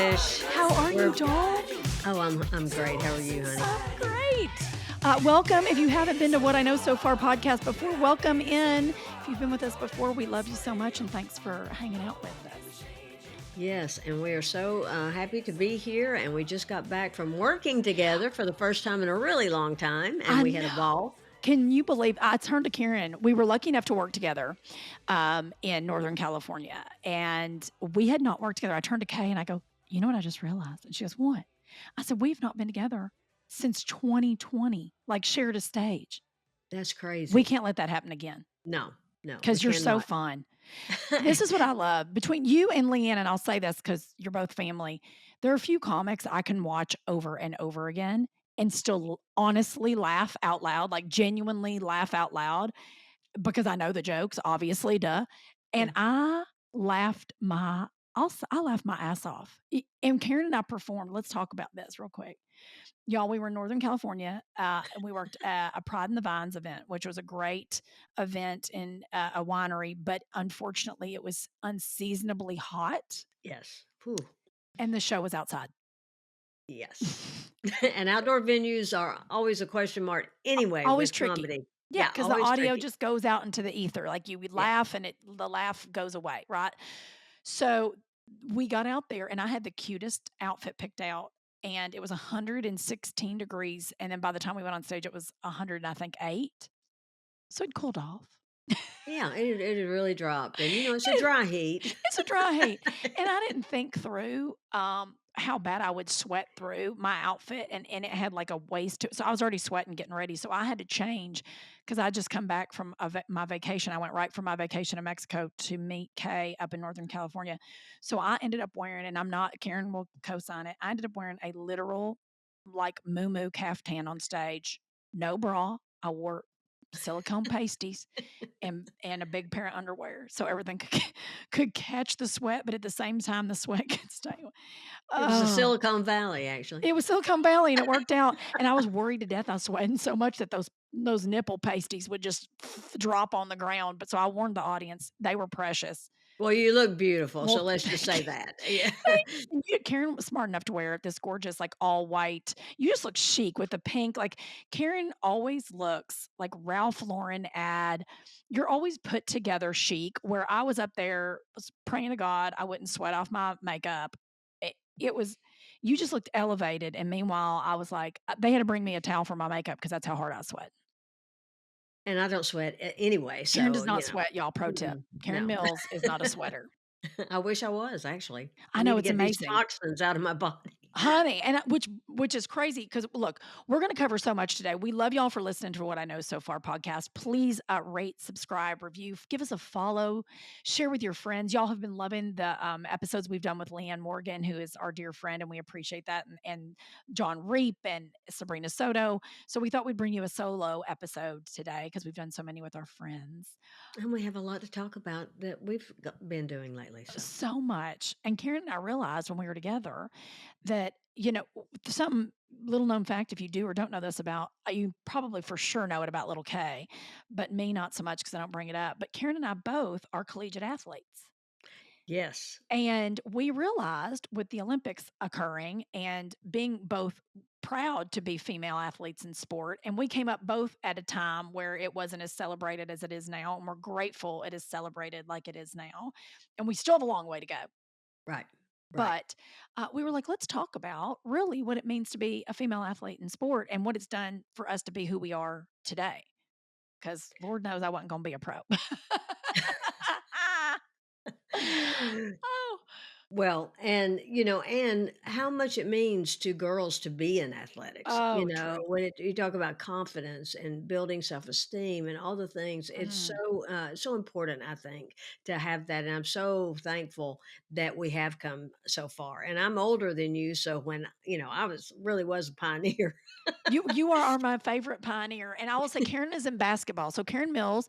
Trish. How are you, We're doll? I'm great. How are you, honey? I'm great. Welcome. If you haven't been to What I Know So Far podcast before, welcome in. If you've been with us before, we love you so much, and thanks for hanging out with us. Yes, and we are so happy to be here. And we just got back from working together for the first time in a really long time, and I we had a know. ball. Can you believe I turned to Karen? We were lucky enough to work together in Northern California, and we had not worked together. I turned to Kay and I go, you know what I just realized? And she goes, what? I said, we've not been together since 2020, like shared a stage. That's We crazy. can't let that happen again No, we because you're so cannot. fun. This is what I love. Between you and Leanne, and I'll say this because you're both family, there are a few comics I can watch over and over again and still honestly laugh out loud, like genuinely laugh out loud because I know the jokes, obviously, duh. And Yeah. I laughed my I laughed my ass off. And Karen and I performed. Let's talk about this real quick. Y'all, we were in Northern California, and we worked at a Pride in the Vines event, which was a great event in a winery, but unfortunately, it was unseasonably hot, Yes. Whew. and the show was outside. Yes. And outdoor venues are always a question mark anyway Always with tricky. comedy. Yeah, Yeah, because the always audio tricky. just goes out into the ether. Like you would Yeah. laugh, and the laugh goes away, right? So we got out there, and I had the cutest outfit picked out, and it was 116 degrees, and then by the time we went on stage, it was 100, I think 8. So it cooled off. Yeah, it had really dropped. And it's a It dry heat. It's a dry heat, and I didn't think through, how bad I would sweat through my outfit, and it had, like, a waist to it, so I was already sweating getting ready, so I had to change because I just come back from my vacation. I went right from my vacation in Mexico to meet Kay up in Northern California, so I ended up wearing, and I'm not Karen will co-sign it, I ended up wearing a literal, like, moo caftan on stage, no bra, I wore silicone pasties and a big pair of underwear so everything could catch the sweat, but at the same time the sweat could stay. It was the Oh, Silicon Valley, actually. it was Silicon Valley and it worked out. And I was worried to death. I was sweating so much that those nipple pasties would just drop on the ground. But so I warned the audience they were precious. Well, you look beautiful, so Well, let's just say that. Yeah. and Karen was smart enough to wear this gorgeous, like all white. You just look chic with the pink. Like Karen always looks like Ralph Lauren ad. You're always put together chic. Where I was up there was praying to God I wouldn't sweat off my makeup. It was, you just looked elevated. And meanwhile, I was like, they had to bring me a towel for my makeup because that's how hard I sweat. And I don't sweat anyway, Karen does so, not sweat, y'all. Pro tip: Karen no. Mills is not a sweater. I wish I was, actually. I I need know to it's get these amazing. toxins out of my body. Honey, and which is crazy because look, we're going to cover so much today. We love y'all for listening to What I Know So Far podcast. Please rate, subscribe, review, give us a follow, share with your friends. Y'all have been loving the episodes we've done with Leanne Morgan, who is our dear friend, and we appreciate that, and John Reap and Sabrina Soto. So we thought we'd bring you a solo episode today because we've done so many with our friends. And we have a lot to talk about that we've been doing lately, so. So much. And Karen and I realized when we were together that, something little known fact, if you do or don't know this about, you probably for sure know it about little K, but me not so much because I don't bring it up. But Karen and I both are collegiate athletes. Yes. And we realized with the Olympics occurring and being both proud to be female athletes in sport, and we came up both at a time where it wasn't as celebrated as it is now. And we're grateful it is celebrated like it is now. And we still have a long way to go. Right. Right. But we were like, let's talk about really what it means to be a female athlete in sport and what it's done for us to be who we are today. Because Lord knows I wasn't going to be a pro. Oh, Well, and how much it means to girls to be in athletics. oh, true. When you talk about confidence and building self-esteem and all the things, it's Mm. so important, I think, to have that. And I'm so thankful that we have come so far. And I'm older than you, so when I was a pioneer. You are my favorite pioneer, and I will say Karen is in basketball. So Karen Mills,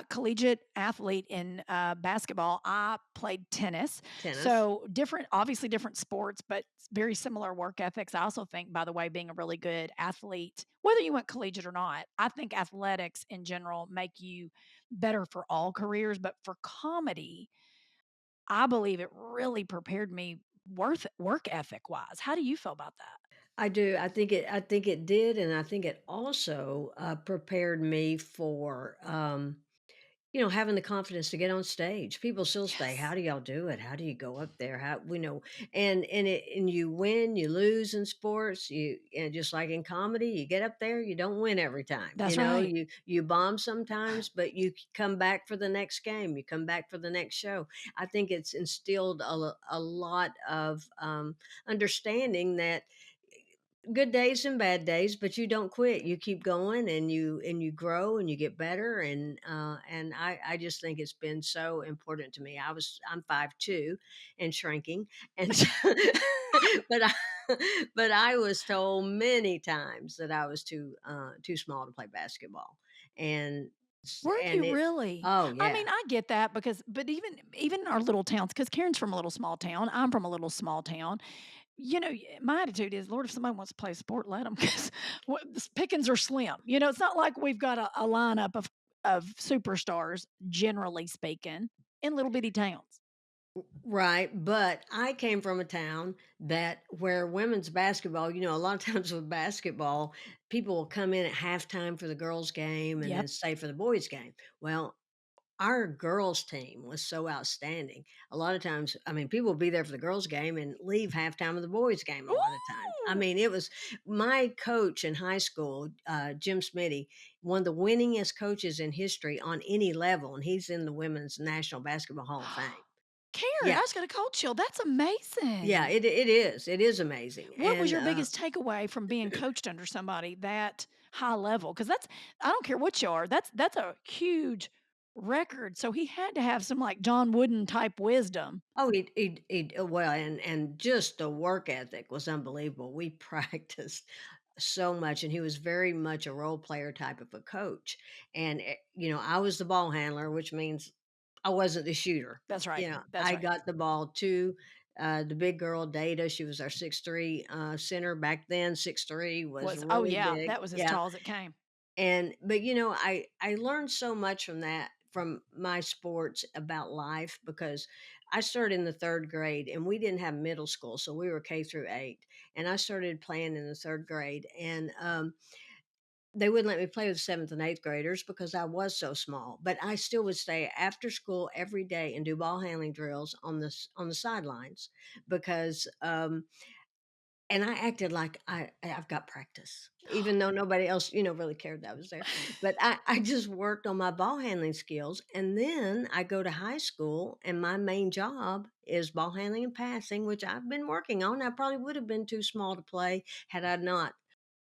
collegiate athlete in basketball. I played tennis, Tennis. so different, obviously different sports, but very similar work ethics. I also think, by the way, being a really good athlete, whether you went collegiate or not, I think athletics in general make you better for all careers. But for comedy, I believe it really prepared me work ethic wise. How do you feel about that? I do. I think it did, and I think it also, prepared me for, having the confidence to get on stage. People still say, "How Yes. do y'all do it? How do you go up there? How," and you win, you lose in sports, and just like in comedy, you get up there, you don't win every time. That's right. You bomb sometimes, but you come back for the next game. You come back for the next show. I think it's instilled a lot of understanding that good days and bad days, but you don't quit. You keep going, and you grow, and you get better. And I just think it's been so important to me. I'm 5'2" and shrinking, and so, but I but I was told many times that I was too small to play basketball, and Were and you it. really? Oh I yeah. mean, I get that because but even in our little towns, because Karen's from a little small town, I'm from a little small town. My attitude is, Lord, if somebody wants to play a sport, let them because the pickings are slim. It's not like we've got a lineup of superstars, generally speaking, in little bitty towns. Right, but I came from a town that where women's basketball, a lot of times with basketball, people will come in at halftime for the girls' game and Yep. then stay for the boys' game. Well, our girls' team was so outstanding. A lot of times, I mean, people will be there for the girls' game and leave halftime of the boys' game a lot of times. I Ooh! mean, it was my coach in high school, Jim Smitty, one of the winningest coaches in history on any level, and he's in the Women's National Basketball Hall of Fame. Karen, Yeah. I just got a cold chill. That's Yeah, amazing. it is. It is amazing, What was and, your biggest takeaway from being coached under somebody that high level? Because I don't care what you are, that's a huge record. So he had to have some like John Wooden type wisdom. oh, well, and just the work ethic was unbelievable. We practiced so much, and he was very much a role player type of a coach, and, I was the ball handler, which means I wasn't the shooter. That's right. That's I right. got the ball to, the big girl, Data. She was our 6'3", center. Back then, 6'3" was Oh really yeah, big. that was as Yeah. tall as it came. But I learned so much from that, from my sports, about life, because I started in the 3rd grade and we didn't have middle school, so we were K through 8. And I started playing in the 3rd grade, and they wouldn't let me play with 7th and 8th graders because I was so small. But I still would stay after school every day and do ball handling drills on the sidelines, because and I acted like I've got practice, even though nobody else, really cared that I was there. But I just worked on my ball handling skills, and then I go to high school, and my main job is ball handling and passing, which I've been working on. I probably would have been too small to play had I not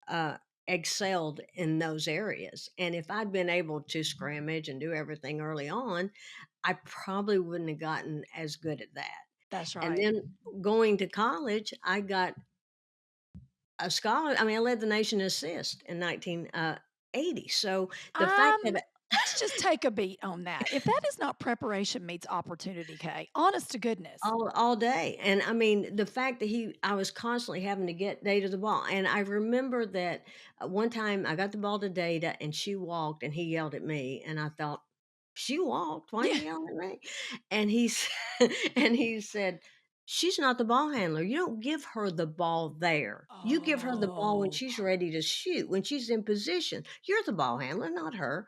uh, excelled in those areas. And if I'd been able to scrimmage and do everything early on, I probably wouldn't have gotten as good at that. That's And right. then going to college, I got a scholar. I mean, I led the nation in assist in 1980. So the fact Um, that let's just take a beat on that. If that is not preparation meets opportunity, Kay, honest to goodness. all day, and I mean, the fact that I was constantly having to get Data the ball, and I remember that one time I got the ball to Data, and she walked, and he yelled at me, and I thought, "She walked, why are Yeah. you yelling at me?" And and he said, "She's not the ball handler. You don't give her the ball there. You give her the ball when Oh. she's ready to shoot, when she's in position. You're the ball handler, not her."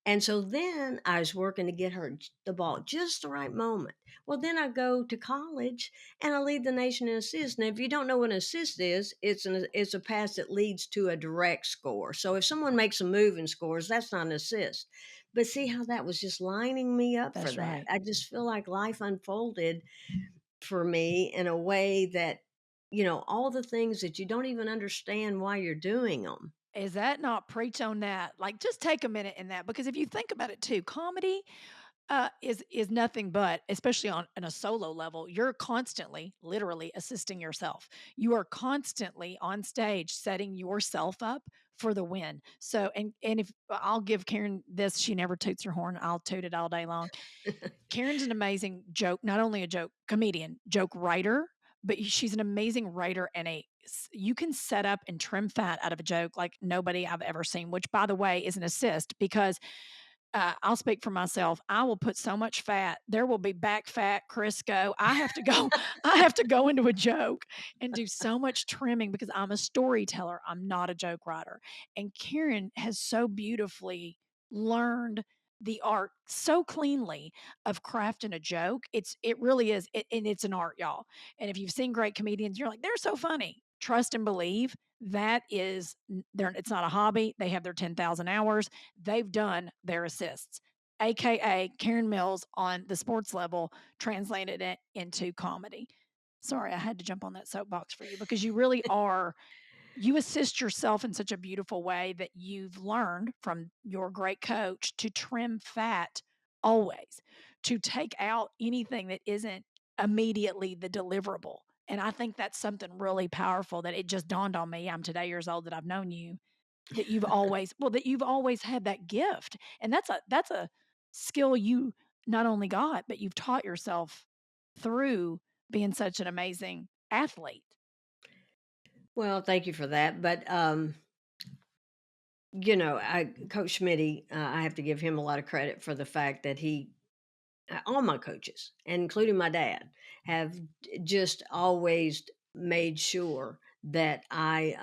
And so then I was working to get her the ball just the right moment. Well, then I go to college and I lead the nation in assists. Now, if you don't know what an assist is, it's a pass that leads to a direct score. So if someone makes a move and scores, that's not an assist. But see how that was just lining me up for That's that. right. I just feel like life unfolded for me in a way that, all the things that you don't even understand why you're doing them. Is that not preach on that? Like, just take a minute in that because if you think about it too, comedy is nothing but, especially on a solo level, you're constantly, literally assisting yourself. You are constantly on stage setting yourself up for the win. So, and if I'll give Karen this, she never toots her horn. I'll toot it all day long. Karen's an amazing joke, not only a joke comedian, joke writer, but she's an amazing writer and you can set up and trim fat out of a joke like nobody I've ever seen, which by the way is an assist because I'll speak for myself. I will put so much fat. There will be back fat, Crisco. I have to go I have to go into a joke and do so much trimming because I'm a storyteller. I'm not a joke writer. And Karen has so beautifully learned the art so cleanly of crafting a joke. It really is and it's an art, y'all. And if you've seen great comedians, you're like, "They're so funny." Trust and believe that is they're it's not a hobby. They have their 10,000 hours. They've done their assists, AKA Karen Mills on the sports level translated it into comedy. Sorry, I had to jump on that soapbox for you because you really are you assist yourself in such a beautiful way that you've learned from your great coach to trim fat always, to take out anything that isn't immediately the deliverable. And I think that's something really powerful that it just dawned on me. I'm today years old that I've known you that you've always had that gift, and that's a skill you not only got, but you've taught yourself through being such an amazing athlete. Well, thank you for that. But I Coach Schmitty, I have to give him a lot of credit for the fact that he all my coaches, and including my dad, have just always made sure that I,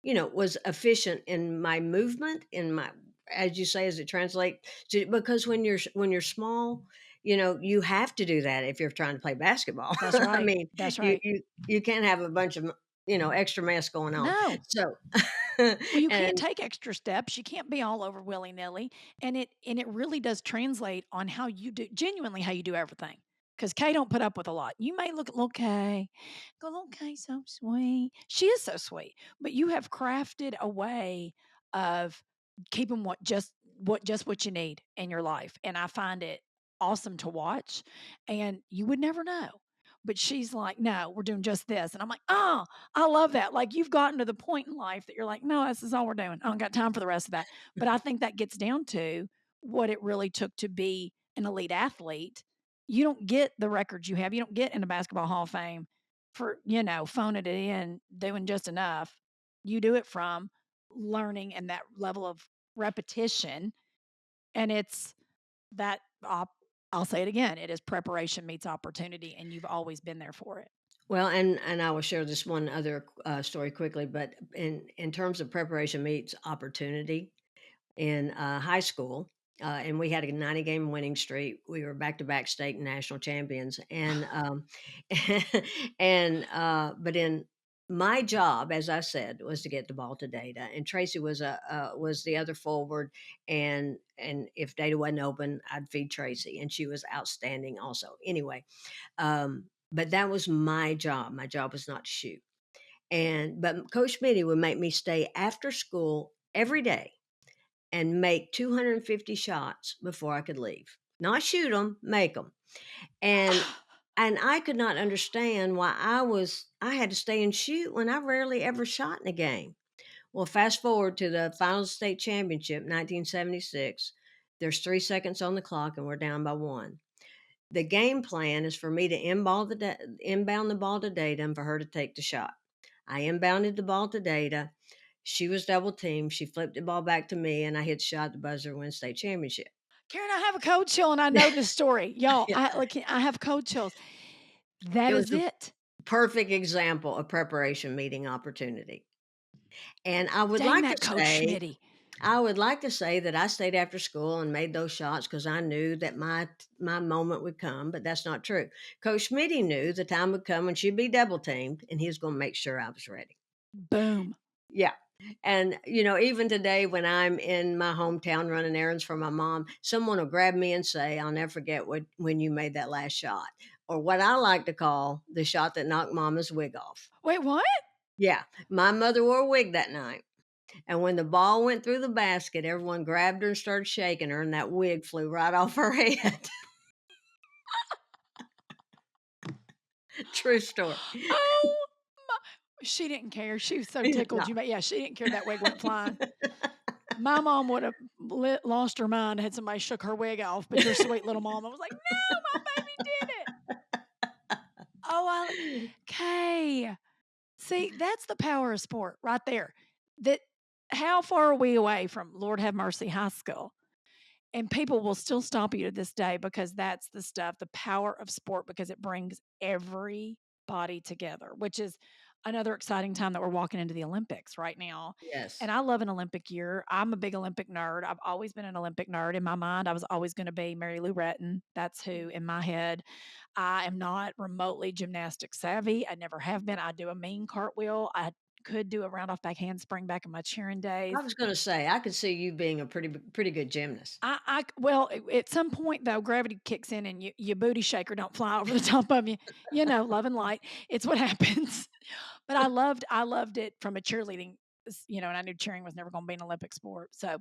was efficient in my movement, in my, as you say, as it translates to, because when you're small, you have to do that if you're trying to play basketball. That's I right. mean, That's you right. you you can't have a bunch of extra mess going on. No. So, Well, you can't and take extra steps. You can't be all over willy-nilly, and it really does translate on how you do genuinely how you do everything. Because Kay don't put up with a lot. You may look at little Kay, go, "Little Kay's so sweet." She is so sweet, but you have crafted a way of keeping what you need in your life, and I find it awesome to watch, and you would never know. But she's like, "No, we're doing just this." And I'm like, "Oh, I love that." Like you've gotten to the point in life that you're like, no, this is all we're doing. I don't got time for the rest of that. But I think that gets down to what it really took to be an elite athlete. You don't get the records you have. You don't get in the basketball hall of fame for, phoning it in, doing just enough. You do it from learning and that level of repetition. And it's that I'll say it again. It is preparation meets opportunity, and you've always been there for it. Well, and I will share this one other story quickly, but in terms of preparation meets opportunity in high school, and we had a 90-game winning streak. We were back-to-back state and national champions, and but in my job, as I said, was to get the ball to Data, and Tracy was the other forward, and if Data wasn't open, I'd feed Tracy, and she was outstanding also. Anyway, but that was my job. My job was not to shoot. But Coach Smitty would make me stay after school every day and make 250 shots before I could leave. Not shoot them, make them. And and I could not understand why I had to stay and shoot when I rarely ever shot in a game. Well, fast forward to the final state championship, 1976. There's 3 seconds on the clock, and we're down by one. The game plan is for me to inbound the ball to Data and for her to take the shot. I inbounded the ball to Data. She was double teamed. She flipped the ball back to me, and I hit the shot at the buzzer to win state championship. Karen, I have a cold chill and I know this story. Y'all, Yeah, I have cold chills. That it was is the it. perfect example of preparation meeting opportunity. And Dang that Coach Schmitty. I would like to say that I stayed after school and made those shots because I knew that my moment would come, but that's not true. Coach Smitty knew the time would come when she'd be double teamed, and he was going to make sure I was ready. Boom. Yeah. And, even today when I'm in my hometown running errands for my mom, someone will grab me and say, I'll never forget when you made that last shot. Or what I like to call the shot that knocked mama's wig off. Wait, what? Yeah. My mother wore a wig that night. And when the ball went through the basket, everyone grabbed her and started shaking her, and that wig flew right off her head. True story. Oh, she didn't care. She was so tickled No. you yeah, she didn't care that wig went flying. My mom would have lost her mind had somebody shook her wig off, but your sweet little mama was like, "No, my baby did it." Oh, Kay. See, that's the power of sport right there. That how far are we away from Lord have mercy high school? And people will still stop you to this day because that's the stuff, the power of sport, because it brings everybody together, which is another exciting time that we're walking into the Olympics right now. And Yes. I love an Olympic year. I'm a big Olympic nerd. I've always been an Olympic nerd. In my mind, I was always going to be Mary Lou Retton. That's who in my head. I am not remotely gymnastic savvy. I never have been. I do a mean cartwheel. I could do a round off back handspring back in my cheering days. I was gonna say, I could see you being a pretty good gymnast. Well, at some point though, gravity kicks in and your booty shaker don't fly over the top of you. You know, love and light. It's what happens. But I loved it from a cheerleading, and I knew cheering was never going to be an Olympic sport. So,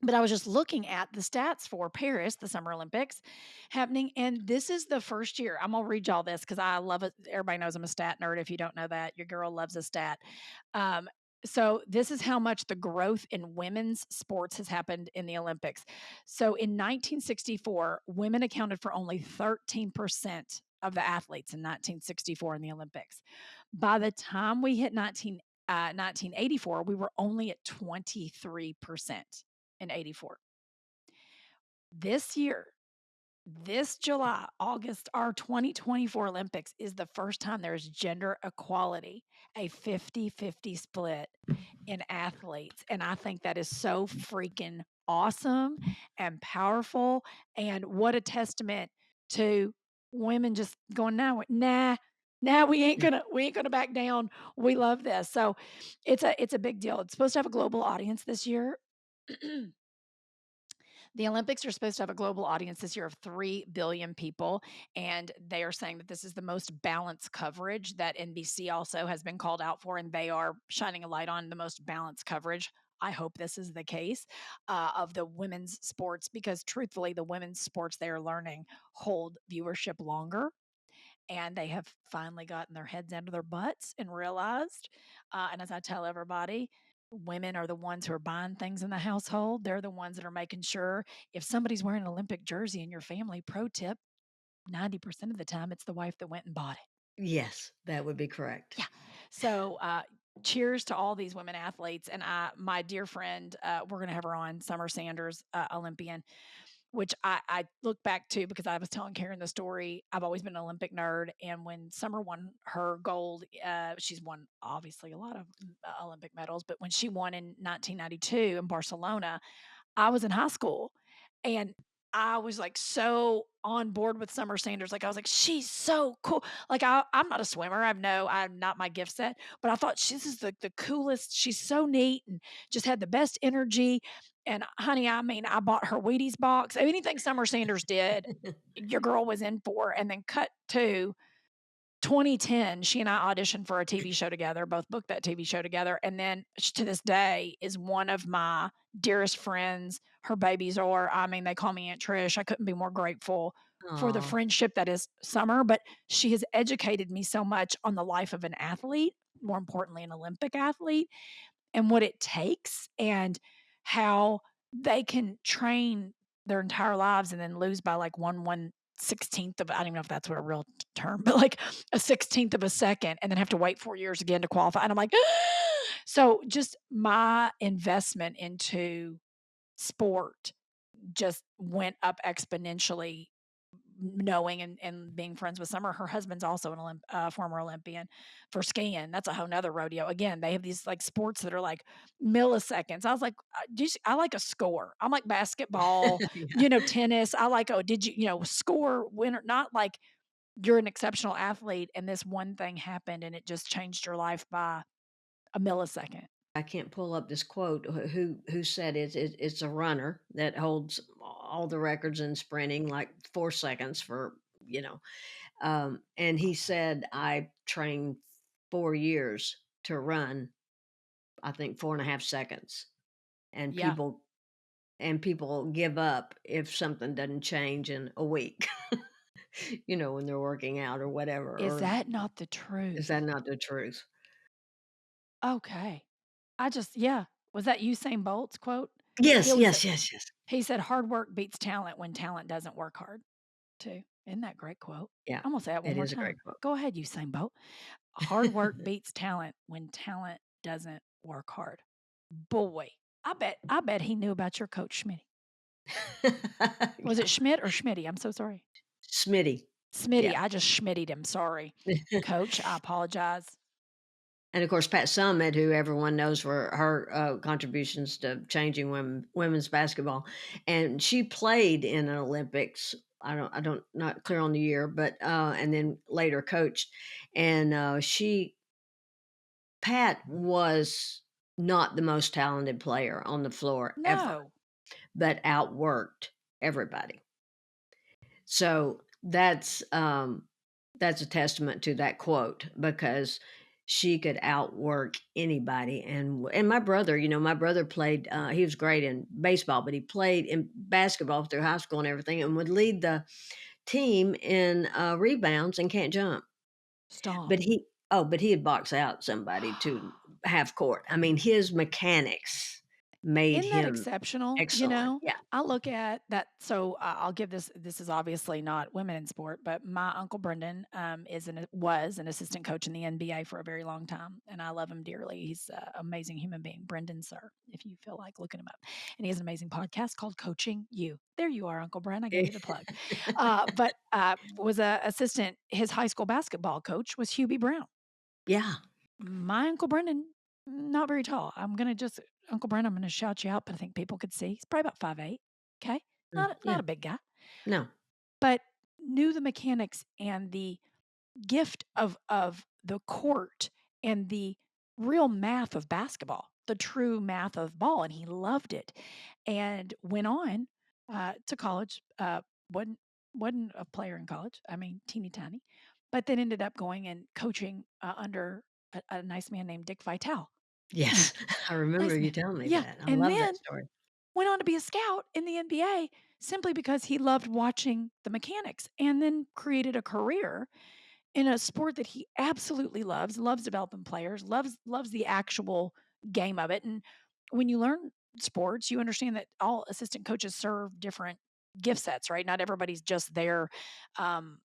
but I was just looking at the stats for Paris, the Summer Olympics happening, and this is the first year. I'm gonna read y'all this because I love it. Everybody knows I'm a stat nerd. If you don't know that, your girl loves a stat. Um, so this is how much the growth in women's sports has happened in the Olympics. So in 1964, women accounted for only 13% of the athletes in 1964 in the Olympics. By the time we hit 1984, we were only at 23% in 84. This year, this July, August, our 2024 Olympics is the first time there's gender equality, a 50-50 split in athletes. And I think that is so freaking awesome and powerful. And what a testament to women just going, no, nah, nah, we ain't gonna back down. We love this. So it's a big deal. It's supposed to have a global audience this year. The Olympics are supposed to have a global audience this year of 3 billion people. And they are saying that this is the most balanced coverage that NBC also has been called out for. And they are shining a light on the most balanced coverage. I hope this is the case of the women's sports because, truthfully, the women's sports they are learning hold viewership longer and they have finally gotten their heads into their butts and realized, and as I tell everybody, women are the ones who are buying things in the household. They're the ones that are making sure if somebody's wearing an Olympic jersey in your family, pro tip, 90% of the time it's the wife that went and bought it. Yes, that would be correct. Yeah. So, cheers to all these women athletes. And my dear friend, we're going to have her on, Summer Sanders, Olympian, which I look back to because I was telling Karen the story. I've always been an Olympic nerd. And when Summer won her gold, she's won obviously a lot of Olympic medals, but when she won in 1992 in Barcelona, I was in high school and I was like so on board with Summer Sanders. Like I was like, she's so cool. Like I'm not a swimmer. I'm not my gift set, but I thought this is the coolest. She's so neat and just had the best energy. And honey, I mean, I bought her Wheaties box. Anything Summer Sanders did, your girl was in for. And then cut to 2010, she and I auditioned for a TV show together, both booked that TV show together. And then to this day is one of my dearest friends. Her babies are, I mean, they call me Aunt Trish. I couldn't be more grateful for the Oh, friendship that is Summer, but she has educated me so much on the life of an athlete, more importantly, an Olympic athlete, and what it takes and how they can train their entire lives and then lose by like one sixteenth of I don't even know if that's what a real term, but like a 16th of a second and then have to wait 4 years again to qualify. And I'm like, so just my investment into sport just went up exponentially knowing and being friends with Summer. Her husband's also an former Olympian for skiing. That's a whole nother rodeo. Again, they have these like sports that are like milliseconds. I was like, I like a score. I'm like basketball, yeah. tennis. I like, oh, did score winner? Not like you're an exceptional athlete and this one thing happened and it just changed your life by a millisecond. I can't pull up this quote. Who said it's a runner that holds all the records in sprinting, like 4 seconds for you know. And he said, I trained 4 years to run. I think 4.5 seconds, and Yeah. people give up if something doesn't change in a week. When they're working out or whatever. Is Or that not the is truth? that not the truth? Okay. Yeah. Was that Usain Bolt's quote? He Yes, always said, yes, yes, yes. he said, hard work beats talent when talent doesn't work hard, too. Isn't that a great quote? Yeah, I'm going to say that one it more is a time. great quote. Go ahead, Usain Bolt. Hard work beats talent when talent doesn't work hard. Boy, I bet he knew about your coach Schmidt. Was it Yeah. Schmidt or Schmitty? I'm so sorry. Smitty. Smitty, Yeah. I just Schmittied him, sorry. Coach, I apologize. And of course, Pat Summitt, who everyone knows for her contributions to changing women's basketball, and she played in an Olympics. I don't, not clear on the year, but and then later coached, and Pat was not the most talented player on the floor ever, No. but outworked everybody. So that's a testament to that quote because she could outwork anybody. And my brother, my brother played. He was great in baseball, but he played in basketball through high school and everything, and would lead the team in rebounds and can't jump. Stop. But he'd box out somebody to half court. I mean, his mechanics made Isn't that him exceptional? You excellent. know, Yeah. I look at that. So I'll give this. This is obviously not women in sport, but my uncle Brendan was an assistant coach in the NBA for a very long time, and I love him dearly. He's an amazing human being, Brendan Sir. If you feel like looking him up, and he has an amazing podcast called Coaching You. There you are, Uncle Bren. I gave you the plug. But was a assistant. His high school basketball coach was Hubie Brown. Yeah. My Uncle Brendan, not very tall. Uncle Brendan, I'm gonna shout you out, but I think people could see. He's probably about 5'8". Okay, not Yeah. a big guy, No. but knew the mechanics and the gift of the court and the real math of basketball, the true math of ball, and he loved it, and went on to college. Wasn't a player in college. I mean, teeny tiny, but then ended up going and coaching under a nice man named Dick Vitale. Yes, I remember Nice you man, telling me yeah, that. I and love that then story. went on to be a scout in the NBA simply because he loved watching the mechanics, and then created a career in a sport that he absolutely loves developing players, loves the actual game of it, and when you learn sports, you understand that all assistant coaches serve different gift sets, right? Not everybody's just there, um,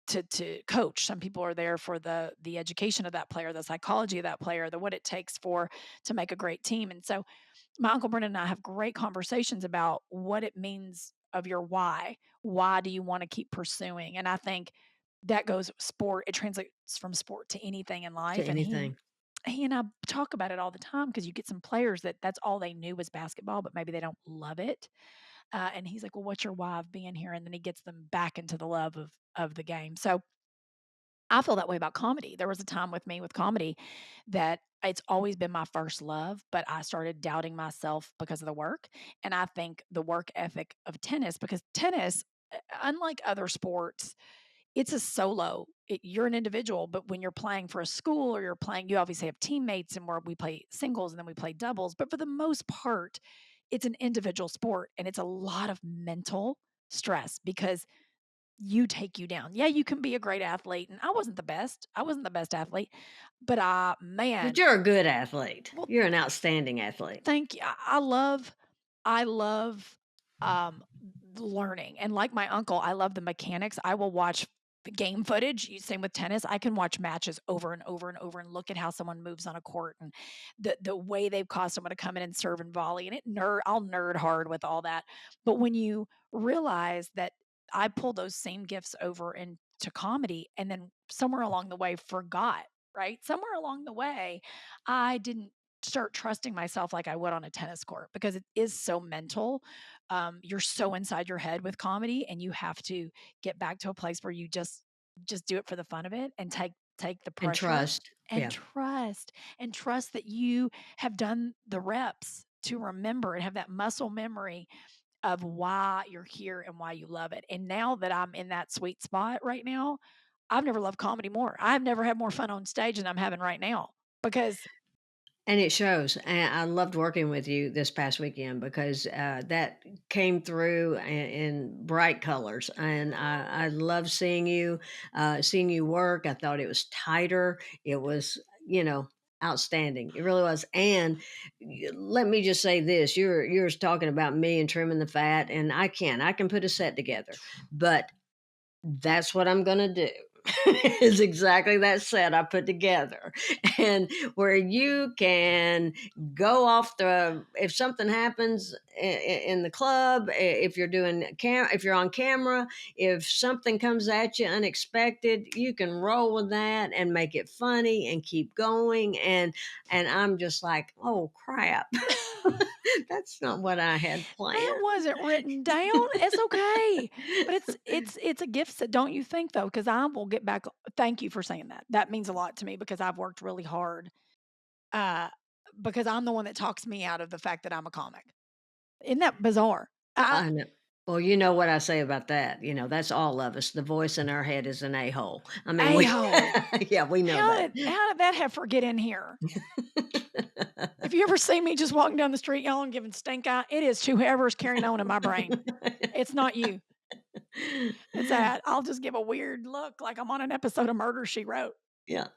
to coach. Some people are there for the education of that player, the psychology of that player, the what it takes for to make a great team, and so my uncle Brendan and I have great conversations about what it means of your why. Why do you want to keep pursuing? And I think that goes sport. It translates from sport to anything in To life. And anything. he and I talk about it all the time because you get some players that's all they knew was basketball, but maybe they don't love it. And he's like, "Well, what's your why of being here?" And then he gets them back into the love of the game. So I feel that way about comedy. There was a time with me with comedy that it's always been my first love, but I started doubting myself because of the work. And I think the work ethic of tennis, because tennis, unlike other sports, it's a solo. You're an individual, but when you're playing for a school or you're playing, you obviously have teammates and where we play singles and then we play doubles. But for the most part, it's an individual sport and it's a lot of mental stress because you take you down. Yeah, you can be a great athlete, and I wasn't the best. I wasn't the best athlete, but, But man, you're a good athlete. well, You're an outstanding athlete. thank you. I love, um, learning, and like my uncle, I love the mechanics. I will watch the game footage, same with tennis. I can watch matches over and over and over and look at how someone moves on a court and the way they've caused someone to come in and serve and volley, and I'll nerd hard with all that. But when you realize that I pulled those same gifts over into comedy and then somewhere along the way forgot, right? Somewhere along the way, I didn't start trusting myself like I would on a tennis court because it is so mental. You're so inside your head with comedy, and you have to get back to a place where you just do it for the fun of it and take the And pressure trust. and Yeah. trust that you have done the reps to remember and have that muscle memory of why you're here and why you love it. And now that I'm in that sweet spot right now, I've never loved comedy more. I've never had more fun on stage than I'm having right now because And it shows. And I loved working with you this past weekend because that came through in bright colors. And I love seeing you work. I thought it was tighter. It was, outstanding. It really was. And let me just say this: you're talking about me and trimming the fat, and I can put a set together, but that's what I'm gonna do. is exactly that set I put together, and where you can go off the if something happens in the club, if you're doing if you're on camera, if something comes at you unexpected, you can roll with that and make it funny and keep going. And I'm just like, oh crap, that's not what I had That planned. wasn't written down. It's okay. But it's a gift set, don't you think, though? Because I will get back thank you for saying that. That means a lot to me because I've worked really hard, uh, because I'm the one that talks me out of the fact that I'm a comic. Isn't that bizarre? I I know. Well, you know what I say about that. That's all of us. The voice in our head is an a-hole. I mean, we A-hole. yeah, we know that. How did that heifer get in here? If you ever see me just walking down the street, y'all, and giving stink eye, it is to whoever's carrying on in my brain. It's not you. It's that. I'll just give a weird look like I'm on an episode of Murder, She Wrote. Yeah.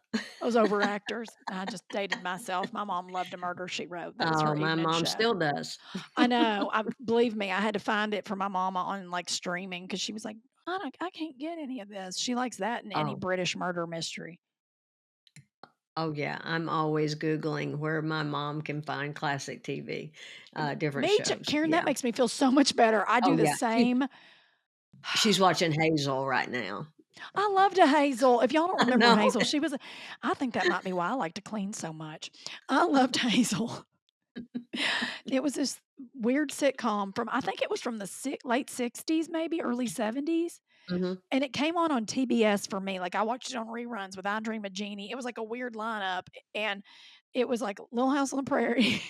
Those overactors. I just dated myself. My mom loved a Murder, She Wrote. That was Oh, her my evening mom show. still does. I know. Believe me, I had to find it for my mama on, like, streaming because she was like, I can't get any of this." She likes that and any Oh. British murder mystery. Oh, yeah. I'm always Googling where my mom can find classic TV, different Me too. shows. Karen, that Yeah. makes me feel so much better. I do Oh, the yeah. same. She's watching Hazel right now. I loved a Hazel. If y'all don't I remember know. Hazel, she was I think that might be why I like to clean so much. I loved Hazel. It was this weird sitcom from I think it was from the late '60s, maybe early '70s, Mhm. and it came on TBS for me. Like, I watched it on reruns with I Dream of Jeannie. It was like a weird lineup, and it was like Little House on the Prairie,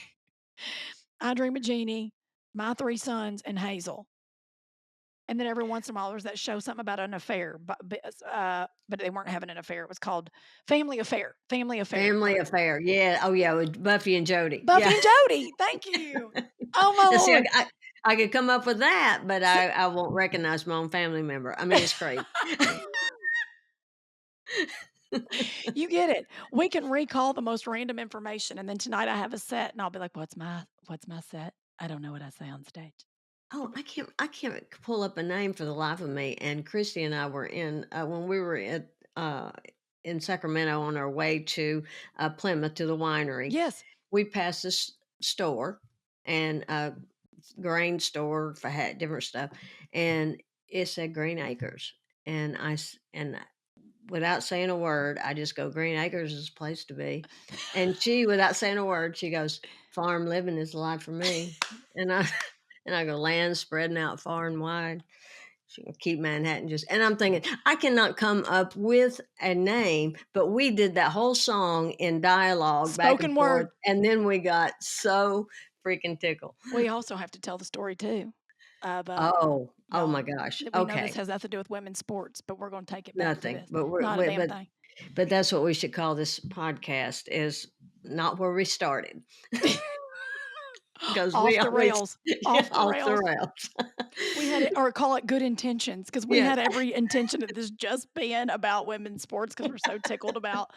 I Dream of Jeannie, My Three Sons, and Hazel. And then every once in a while, there was that show, something about an affair, but they weren't having an affair. It was called Family Affair. Family Affair. Family Affair. Yeah. Oh, yeah, with Buffy and Jody. Buffy Yeah. and Jody. Thank you. Oh my And see, lord. I could come up with that, but So, I won't recognize my own family member. I mean, it's crazy. you get it. We can recall the most random information, and then tonight I have a set, and I'll be like, "What's my set? I don't know what I say on stage." Oh, I can't pull up a name for the life of me, and Christy and I were when we were uh, in Sacramento on our way to, Plymouth to the winery, Yes, we passed this store and grain store for had different stuff, and it said Green Acres, and without saying a word, I just go, "Green Acres is a place to be," and she, without saying a word, she goes, "Farm living is the life for me," and I and I go, "Land spreading out far and wide." She go, "Keep Manhattan just," and I'm thinking, I cannot come up with a name, but we did that whole song in dialogue back and spoken forth, word. and then we got so freaking tickled. We also have to tell the story too of Oh my y'all. gosh. That we know this Okay. has nothing to do with women's sports, but we're going to take it back to Nothing, this. but Not a damn but thing. that's what we should call this podcast is not where we started because we Off the always rails. get Off the off the rails. rails. We had it, or call it good intentions, because we Yes. had every intention of this just being about women's sports because we're so tickled about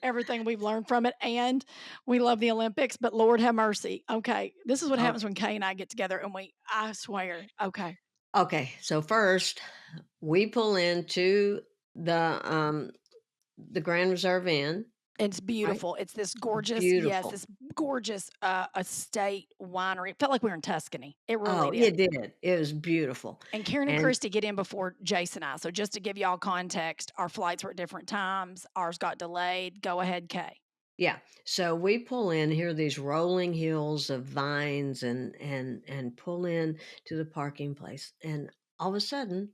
everything we've learned from it. And we love the Olympics, but Lord have mercy. Okay. This is what happens Okay. when Kay and I get together and I swear. Okay. Okay. So first, we pull into the Grand Reserve Inn, It's right? beautiful. It's this gorgeous, yes, Beautiful. this gorgeous estate winery. It felt like we were in Tuscany. It really Oh, did. it did. It was beautiful. And Karen and And Christy get in before Jason and I. So just to give y'all context, our flights were at different times. Ours got delayed. Go ahead, Kay. yeah, so we pull in, here are these rolling hills of vines and pull in to the parking place. And all of a sudden,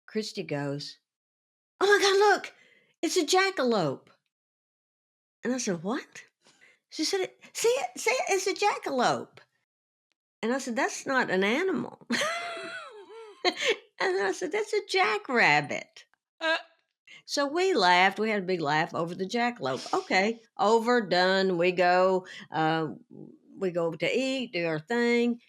Christy goes, "Oh my God, look, it's a jackalope." And I said, "What?" She said, see it, it's a jackalope." And I said, "That's not an animal." And I said, "That's a jackrabbit." Uh, So we laughed. We had a big laugh over the jackalope. Okay, over, done. We go to eat, do our thing.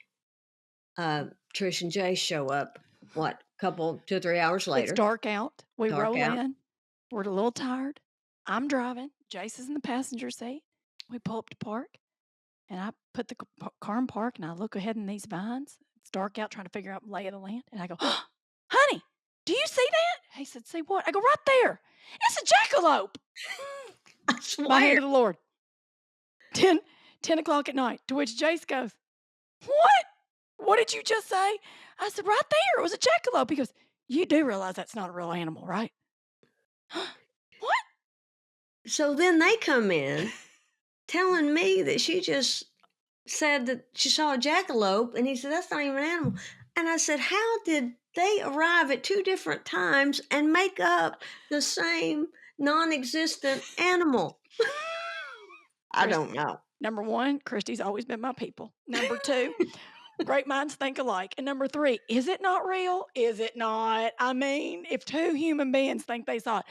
Trish and Jay show up. What? Couple 2 or 3 hours it's later. dark out. We Dark roll out. in. We're a little tired. I'm driving. Jace is in the passenger seat. We pull up to park, and I put the car in park, and I look ahead in these vines. It's dark out, trying to figure out lay of the land, and I go, "Honey, do you see that?" He said, "See what?" I go, "Right there. It's a jackalope." I My hand swear. to the Lord. 10 o'clock at night, to which Jace goes, "What? What did you just say?" I said, "Right there. It was a jackalope." He goes, "You do realize that's not a real animal, right?" "What?" So then they come in telling me that she just said that she saw a jackalope, and he said, "That's not even an animal." And I said, "How did they arrive at 2 different times and make up the same non-existent animal?" I Chris, don't know. number 1, Christy's always been my people. Number 2, great minds think alike. And number 3, is it not real? Is it not? I mean, if 2 human beings think they saw it,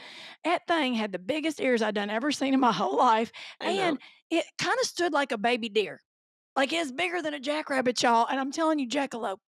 that thing had the biggest ears I'd done ever seen in my whole life, I and know. it kinda stood like a baby deer. Like, it's bigger than a jackrabbit, y'all, and I'm telling you, jackalope.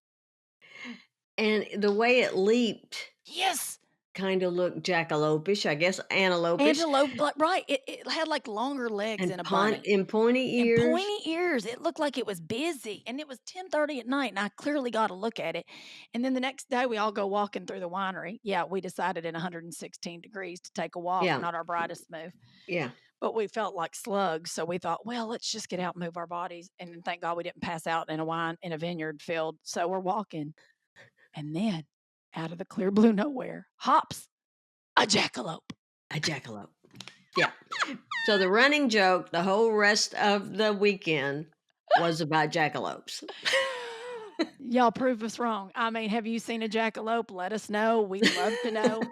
And the way it leaped Yes. kinda looked jackalope-ish, I guess, antelope-ish, Antelope, like right, it had, like, longer legs than and a bunny pointy and ears. pointy ears. It looked like it was busy, and it was 10:30 at night, and I clearly got a look at it, and then the next day, we all go walking through the winery. Yeah, we decided in 116 degrees to take a walk, Yeah, not our brightest move, yeah. but we felt like slugs, so we thought, "Well, let's just get out and move our bodies," and then thank God we didn't pass out in a vineyard field, so we're walking, and then, out of the clear blue nowhere, hops a jackalope. A jackalope. Yeah. So the running joke the whole rest of the weekend was about jackalopes. Y'all prove us wrong. I mean, have you seen a jackalope? Let us know. We love to know.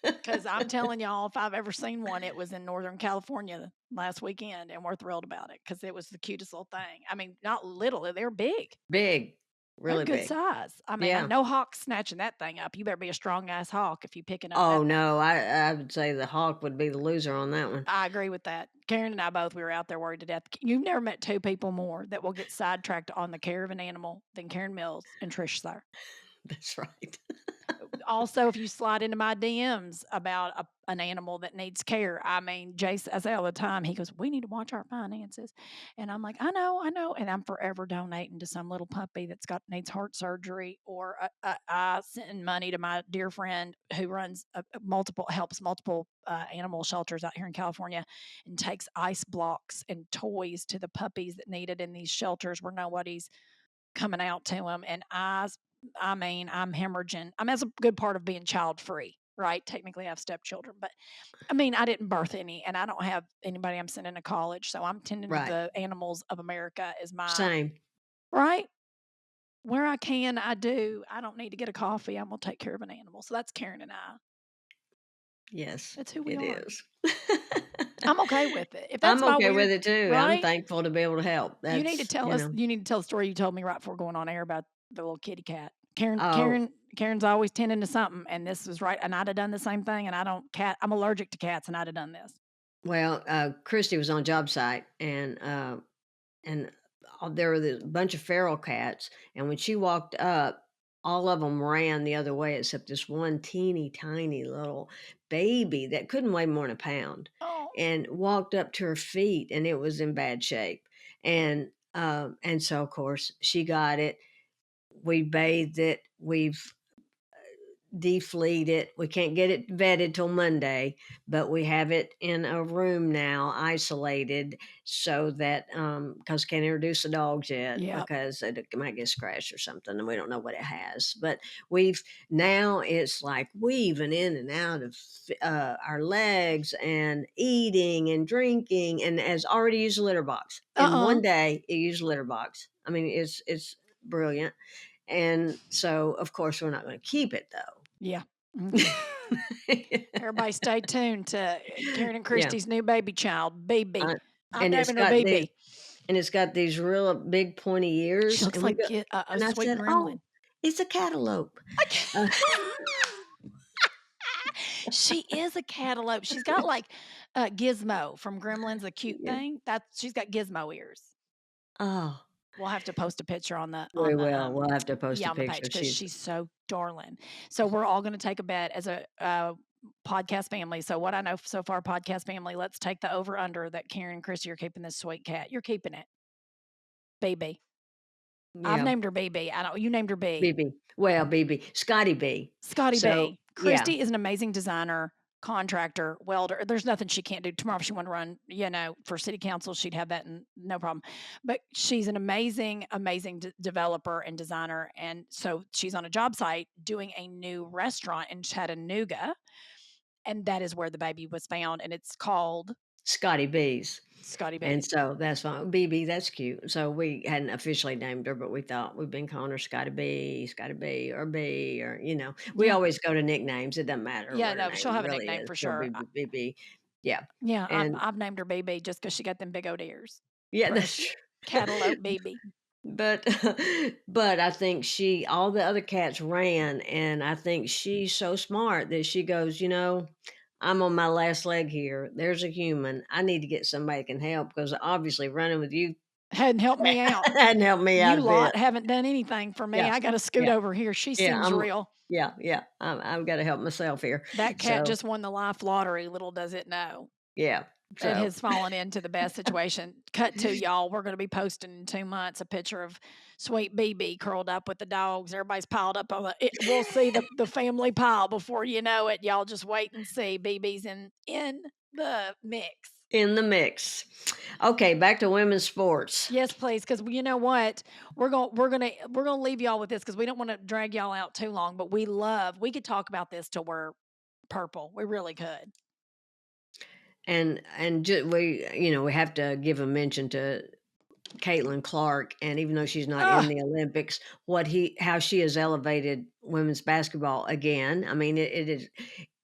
Because I'm telling y'all, if I've ever seen one, it was in Northern California last weekend, and we're thrilled about it because it was the cutest little thing. I mean, not little, they're big. Big, They're really good big. size. I mean, Yeah. no hawk snatching that thing up. You better be a strong ass hawk if you picking up Oh, that thing. no, I would say the hawk would be the loser on that one. I agree with that. Karen and I both, we were out there worried to death. You've never met 2 people more that will get sidetracked on the care of an animal than Karen Mills and Trish Sir. That's right. Also, if you slide into my DMs about an animal that needs care, I mean, Jace, I say all the time, he goes, "We need to watch our finances." And I'm like, I know. And I'm forever donating to some little puppy that's got needs heart surgery, or I send money to my dear friend who runs helps multiple animal shelters out here in California and takes ice blocks and toys to the puppies that need it in these shelters where nobody's coming out to them. And I mean, I'm hemorrhaging. I mean, that's a good part of being child free, right? Technically, I have stepchildren, but I mean, I didn't birth any, and I don't have anybody I'm sending to college. So I'm tending to Right. the animals of America is my Same. right. Where I can, I do. I don't need to get a coffee. I'm gonna take care of an animal. So that's Karen and I. Yes, That's who we it are. is. I'm okay with it. If that's I'm my okay with weird, it too. I'm right? thankful to be able to help. That's, You need to tell the story you told me right before going on air about the little kitty cat. Karen oh, Karen Karen's always tending to something, and this was right, and I'd have done the same thing, and I'm allergic to cats, and I'd have done this. well, Christy was on a job site, and there were this bunch of feral cats, and when she walked up, all of them ran the other way except this one teeny tiny little baby that couldn't weigh more than a pound, Oh, and walked up to her feet, and it was in bad shape, and so, of course, she got it. We bathed it. We've defleet it. We can't get it vetted till Monday, but we have it in a room now, isolated, so that because can't introduce the dogs yet yeah. because it might get scratched or something, and we don't know what it has. But we've now it's like weaving in and out of our legs and eating and drinking, and has already used a litter box in Uh-uh. one day. It used a litter box. I mean, it's brilliant. And so, of course, we're not going to keep it Yeah. though. Okay. Everybody stay tuned to Karen and Yeah, Christy's new baby child, BB. uh, I'm and naming her BB. it's got these real big pointy She ears, looks and we like go, a and I sweet said, gremlin. "Oh, it's a catalope." Uh, She is a cantaloupe. She's got like Gizmo from Gremlins, the cute yeah. thing. She's got Gizmo ears. Oh, We'll have to post a picture on we will. We'll have to post yeah, a on the page picture. because She's she's so darling. So we're all going to take a bet as a podcast family. So what I know so far, podcast family, let's take the over under that Karen and Chrissy are keeping this sweet cat. You're keeping it, BB. I've yeah, named her BB. I don't. You named her B. BB. Well, BB, Scotty B. Scotty So B. Yeah, Christy is an amazing designer, contractor, welder. There's nothing she can't do. Tomorrow, if she wanted to run, for city council, she'd have that and no problem. But she's an amazing, amazing developer and designer. And so she's on a job site doing a new restaurant in Chattanooga. And that is where the baby was found. And it's called Scotty B's. Scotty And B. so that's fine. BB, that's cute. So we hadn't officially named her, but we thought we've been calling her Scotty B, or B, or we Yeah. always go to nicknames. It doesn't matter Yeah. what her No, she'll name have a really nickname is. for She'll be sure. BB. Yeah. Yeah. And I've named her BB just because she got them big old ears. yeah, that's Precious. true. Catalope BB. But but I think all the other cats ran, and I think she's so smart that she goes, I'm on my last leg here. There's a human. I need to get somebody that can help because obviously running with you Hadn't helped me out. hadn't helped me out You a bit. lot haven't done anything for me. Yeah, I gotta scoot yeah, over here. She yeah. seems real. Yeah. I've got to help myself here. That cat So just won the life lottery, little does it know. yeah. It So has fallen into the best situation. Cut to y'all. We're gonna be posting in 2 months a picture of sweet BB curled up with the dogs. Everybody's piled up on we'll see the family pile before you know it. Y'all just wait and see. BB's in the mix. in the mix. Okay, back to women's sports. Yes, please, because you know what? We're gonna leave y'all with this because we don't want to drag y'all out too long. But we could talk about this till we're purple. We really could. We have to give a mention to Caitlin Clark, and even though she's not in Ah, the Olympics, how she has elevated women's basketball again. I mean,